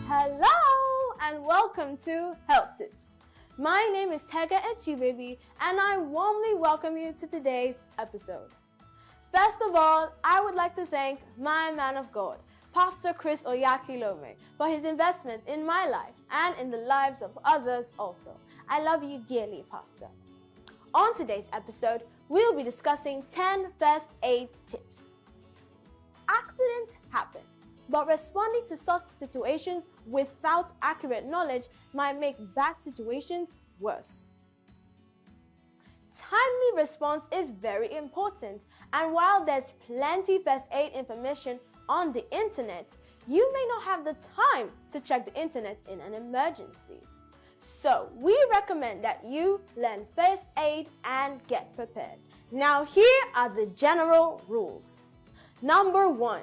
Hello and welcome to Health Tips. My name is Tega Echibaby and I warmly welcome you to today's episode. First of all, I would like to thank my man of God, Pastor Chris Oyakilome, for his investment in my life and in the lives of others also. I love you dearly, Pastor. On today's episode, we'll be discussing 10 first aid tips. Accidents happen, but responding to such situations without accurate knowledge might make bad situations worse. Timely response is very important, and while there's plenty first aid information on the internet, you may not have the time to check the internet in an emergency. So, we recommend that you learn first aid and get prepared. Now, here are the general rules. Number 1.